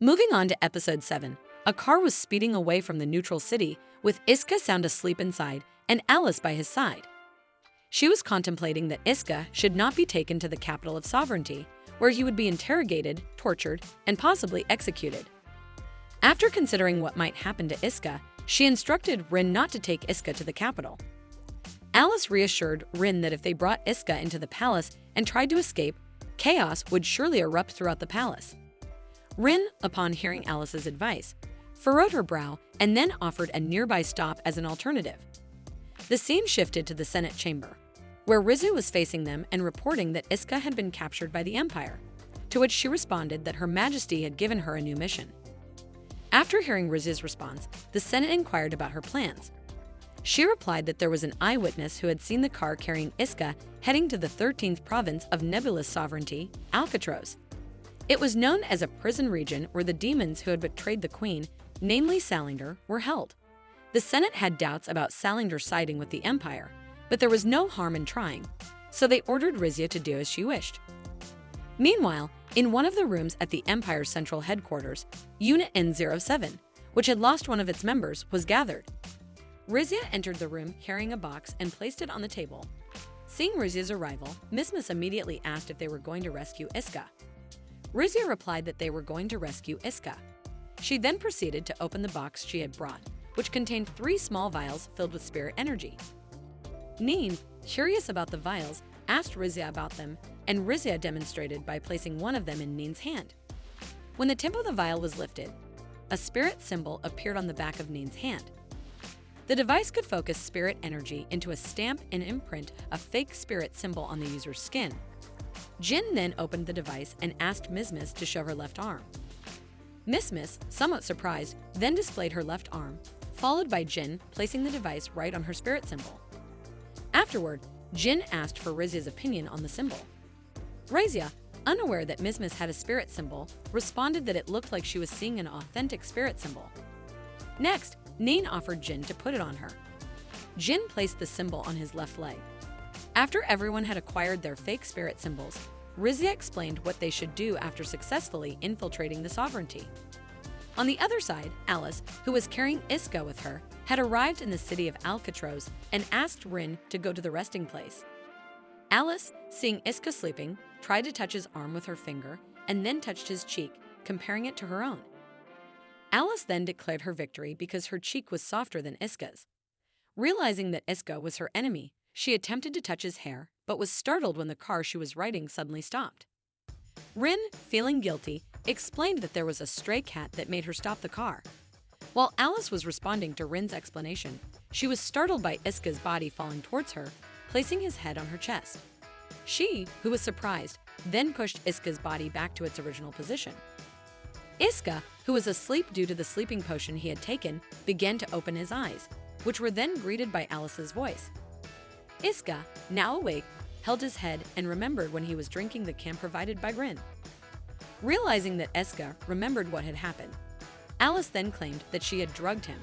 Moving on to episode 7, a car was speeding away from the neutral city with Iska sound asleep inside and Alice by his side. She was contemplating that Iska should not be taken to the capital of sovereignty, where he would be interrogated, tortured, and possibly executed. After considering what might happen to Iska, she instructed Rin not to take Iska to the capital. Alice reassured Rin that if they brought Iska into the palace and tried to escape, chaos would surely erupt throughout the palace. Rin, upon hearing Alice's advice, furrowed her brow and then offered a nearby stop as an alternative. The scene shifted to the Senate chamber, where Rizu was facing them and reporting that Iska had been captured by the Empire, to which she responded that Her Majesty had given her a new mission. After hearing Rizu's response, the Senate inquired about her plans. She replied that there was an eyewitness who had seen the car carrying Iska heading to the 13th province of nebulous sovereignty, Alcatraz. It was known as a prison region where the demons who had betrayed the queen, namely Salinger, were held. The Senate had doubts about Salinger siding with the Empire, but there was no harm in trying, so they ordered Rizia to do as she wished. Meanwhile, in one of the rooms at the Empire's central headquarters, Unit N07, which had lost one of its members, was gathered. Rizia entered the room carrying a box and placed it on the table. Seeing Rizia's arrival, Miss immediately asked if they were going to rescue Iska. Rizia replied that they were going to rescue Iska. She then proceeded to open the box she had brought, which contained 3 small vials filled with spirit energy. Neen, curious about the vials, asked Rizia about them, and Rizia demonstrated by placing one of them in Neen's hand. When the tip of the vial was lifted, a spirit symbol appeared on the back of Neen's hand. The device could focus spirit energy into a stamp and imprint a fake spirit symbol on the user's skin. Jin then opened the device and asked Miss to show her left arm. Miss, somewhat surprised, then displayed her left arm, followed by Jin placing the device right on her spirit symbol. Afterward, Jin asked for Rizia's opinion on the symbol. Rizia, unaware that Miss had a spirit symbol, responded that it looked like she was seeing an authentic spirit symbol. Next, Neen offered Jin to put it on her. Jin placed the symbol on his left leg. After everyone had acquired their fake spirit symbols, Rizia explained what they should do after successfully infiltrating the sovereignty. On the other side, Alice, who was carrying Iska with her, had arrived in the city of Alcatraz and asked Rin to go to the resting place. Alice, seeing Iska sleeping, tried to touch his arm with her finger and then touched his cheek, comparing it to her own. Alice then declared her victory because her cheek was softer than Iska's. Realizing that Iska was her enemy, she attempted to touch his hair, but was startled when the car she was riding suddenly stopped. Rin, feeling guilty, explained that there was a stray cat that made her stop the car. While Alice was responding to Rin's explanation, she was startled by Iska's body falling towards her, placing his head on her chest. She, who was surprised, then pushed Iska's body back to its original position. Iska, who was asleep due to the sleeping potion he had taken, began to open his eyes, which were then greeted by Alice's voice. Iska, now awake, held his head and remembered when he was drinking the cam provided by Rin. Realizing that Iska remembered what had happened, Alice then claimed that she had drugged him.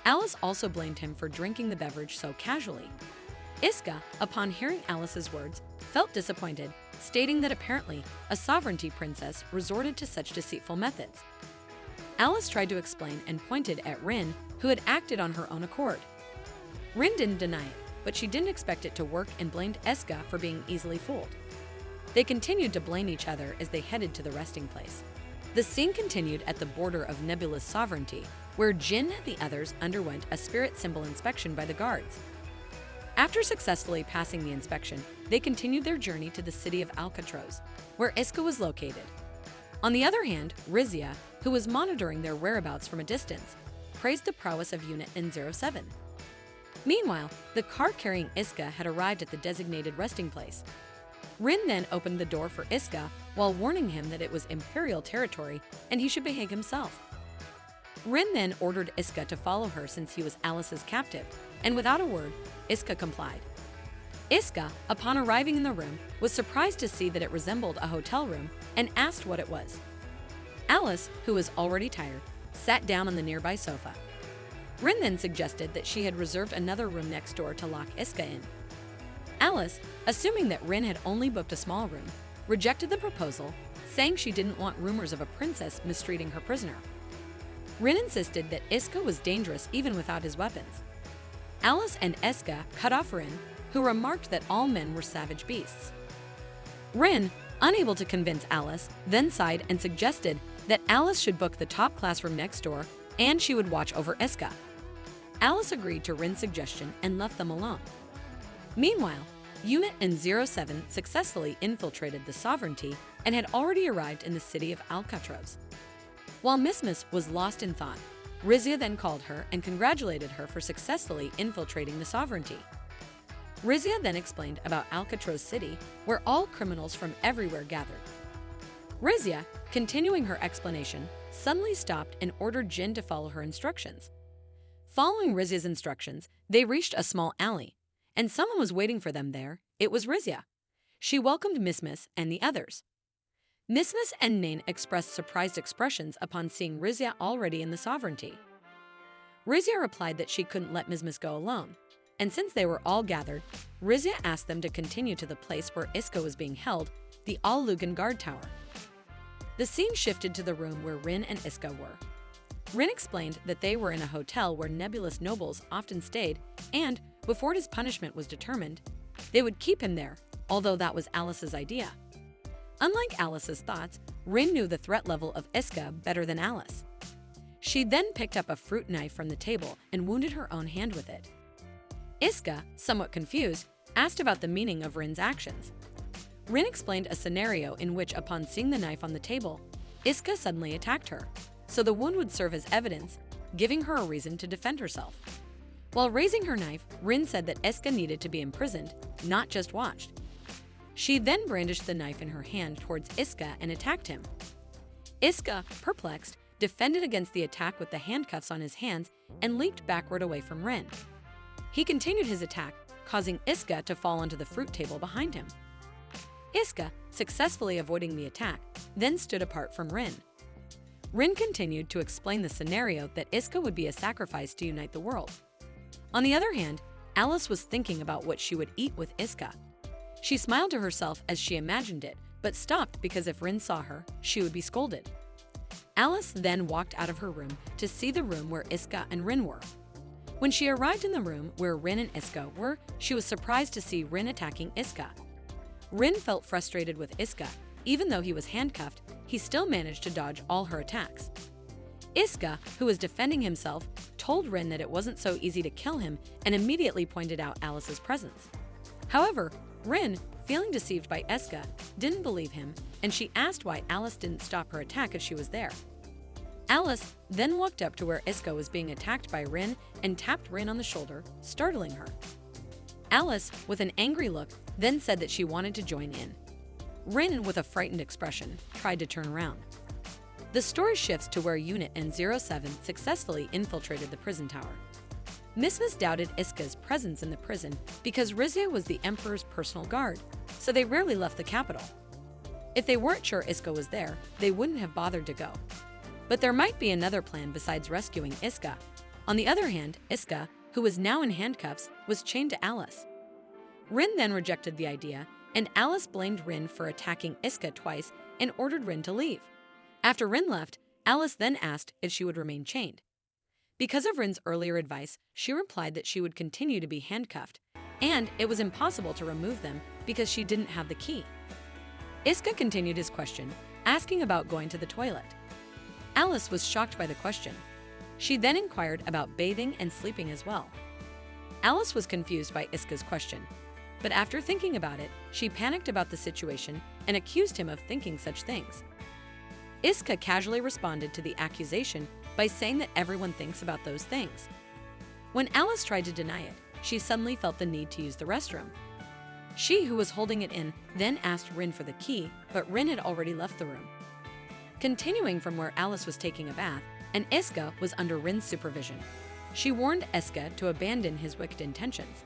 Alice also blamed him for drinking the beverage so casually. Iska, upon hearing Alice's words, felt disappointed, stating that apparently a sovereignty princess resorted to such deceitful methods. Alice tried to explain and pointed at Rin, who had acted on her own accord. Rin didn't deny it, but she didn't expect it to work and blamed Iska for being easily fooled. They continued to blame each other as they headed to the resting place. The scene continued at the border of nebulous sovereignty, where Jin and the others underwent a spirit symbol inspection by the guards. After successfully passing the inspection, they continued their journey to the city of Alcatraz, where Iska was located. On the other hand, Rizia, who was monitoring their whereabouts from a distance, praised the prowess of Unit N07. Meanwhile, the car carrying Iska had arrived at the designated resting place. Rin then opened the door for Iska while warning him that it was Imperial territory and he should behave himself. Rin then ordered Iska to follow her since he was Alice's captive, and without a word, Iska complied. Iska, upon arriving in the room, was surprised to see that it resembled a hotel room and asked what it was. Alice, who was already tired, sat down on the nearby sofa. Rin then suggested that she had reserved another room next door to lock Iska in. Alice, assuming that Rin had only booked a small room, rejected the proposal, saying she didn't want rumors of a princess mistreating her prisoner. Rin insisted that Iska was dangerous even without his weapons. Alice and Iska cut off Rin, who remarked that all men were savage beasts. Rin, unable to convince Alice, then sighed and suggested that Alice should book the top classroom next door and she would watch over Iska. Alice agreed to Rin's suggestion and left them alone. Meanwhile, Unit and 07 successfully infiltrated the sovereignty and had already arrived in the city of Alcatraz. While Miss was lost in thought, Rizia then called her and congratulated her for successfully infiltrating the sovereignty. Rizia then explained about Alcatraz City, where all criminals from everywhere gathered. Rizia, continuing her explanation, suddenly stopped and ordered Jin to follow her instructions. Following Rizia's instructions, they reached a small alley, and someone was waiting for them there. It was Rizia. She welcomed Miss and the others. Miss and Nain expressed surprised expressions upon seeing Rizia already in the sovereignty. Rizia replied that she couldn't let Miss go alone, and since they were all gathered, Rizia asked them to continue to the place where Iska was being held, the Al-Lugan guard tower. The scene shifted to the room where Rin and Iska were. Rin explained that they were in a hotel where nebulous nobles often stayed, and, before his punishment was determined, they would keep him there, although that was Alice's idea. Unlike Alice's thoughts, Rin knew the threat level of Iska better than Alice. She then picked up a fruit knife from the table and wounded her own hand with it. Iska, somewhat confused, asked about the meaning of Rin's actions. Rin explained a scenario in which, upon seeing the knife on the table, Iska suddenly attacked her, so the wound would serve as evidence, giving her a reason to defend herself. While raising her knife, Rin said that Iska needed to be imprisoned, not just watched. She then brandished the knife in her hand towards Iska and attacked him. Iska, perplexed, defended against the attack with the handcuffs on his hands and leaped backward away from Rin. He continued his attack, causing Iska to fall onto the fruit table behind him. Iska, successfully avoiding the attack, then stood apart from Rin. Rin continued to explain the scenario that Iska would be a sacrifice to unite the world. On the other hand, Alice was thinking about what she would eat with Iska. She smiled to herself as she imagined it, but stopped because if Rin saw her, she would be scolded. Alice then walked out of her room to see the room where Iska and Rin were. When she arrived in the room where Rin and Iska were, she was surprised to see Rin attacking Iska. Rin felt frustrated with Iska. Even though he was handcuffed, he still managed to dodge all her attacks. Iska, who was defending himself, told Rin that it wasn't so easy to kill him and immediately pointed out Alice's presence. However, Rin, feeling deceived by Iska, didn't believe him, and she asked why Alice didn't stop her attack if she was there. Alice then walked up to where Iska was being attacked by Rin and tapped Rin on the shoulder, startling her. Alice, with an angry look, then said that she wanted to join in. Rin, with a frightened expression, tried to turn around. The story shifts to where Unit N07 successfully infiltrated the prison tower. Miss doubted Iska's presence in the prison because Rizia was the Emperor's personal guard, so they rarely left the capital. If they weren't sure Iska was there, they wouldn't have bothered to go. But there might be another plan besides rescuing Iska. On the other hand, Iska, who was now in handcuffs, was chained to Alice. Rin then rejected the idea, and Alice blamed Rin for attacking Iska twice and ordered Rin to leave. After Rin left, Alice then asked if she would remain chained. Because of Rin's earlier advice, she replied that she would continue to be handcuffed, and it was impossible to remove them because she didn't have the key. Iska continued his question, asking about going to the toilet. Alice was shocked by the question. She then inquired about bathing and sleeping as well. Alice was confused by Iska's question, but after thinking about it, she panicked about the situation and accused him of thinking such things. Iska casually responded to the accusation by saying that everyone thinks about those things. When Alice tried to deny it, she suddenly felt the need to use the restroom. She, who was holding it in, then asked Rin for the key, but Rin had already left the room. Continuing from where Alice was taking a bath, and Iska was under Rin's supervision. She warned Iska to abandon his wicked intentions.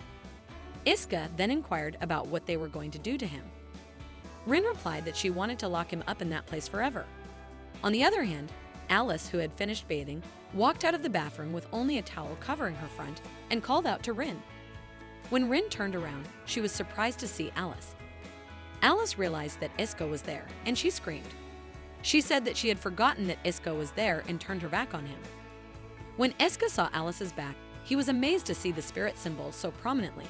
Iska then inquired about what they were going to do to him. Rin replied that she wanted to lock him up in that place forever. On the other hand, Alice, who had finished bathing, walked out of the bathroom with only a towel covering her front and called out to Rin. When Rin turned around, she was surprised to see Alice. Alice realized that Iska was there, and she screamed. She said that she had forgotten that Iska was there and turned her back on him. When Iska saw Alice's back, he was amazed to see the spirit symbol so prominently.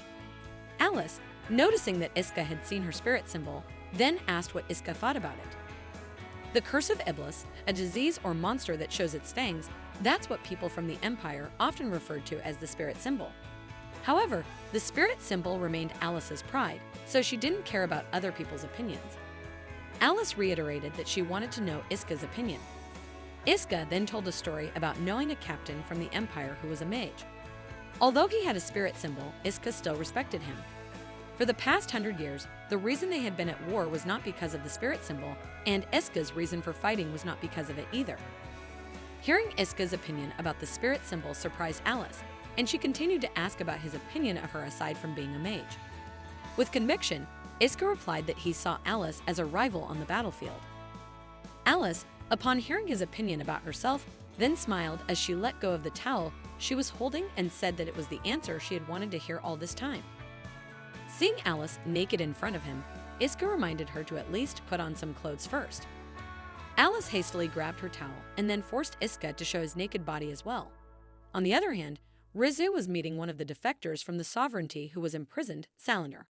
Alice, noticing that Iska had seen her spirit symbol, then asked what Iska thought about it. The curse of Iblis, a disease or monster that shows its fangs, that's what people from the Empire often referred to as the spirit symbol. However, the spirit symbol remained Alice's pride, so she didn't care about other people's opinions. Alice reiterated that she wanted to know Iska's opinion. Iska then told a story about knowing a captain from the Empire who was a mage. Although he had a spirit symbol, Iska still respected him. For the past 100 years, the reason they had been at war was not because of the spirit symbol, and Iska's reason for fighting was not because of it either. Hearing Iska's opinion about the spirit symbol surprised Alice, and she continued to ask about his opinion of her aside from being a mage. With conviction, Iska replied that he saw Alice as a rival on the battlefield. Alice, upon hearing his opinion about herself, then smiled as she let go of the towel she was holding and said that it was the answer she had wanted to hear all this time. Seeing Alice naked in front of him, Iska reminded her to at least put on some clothes first. Alice hastily grabbed her towel and then forced Iska to show his naked body as well. On the other hand, Rizu was meeting one of the defectors from the sovereignty who was imprisoned, Salander.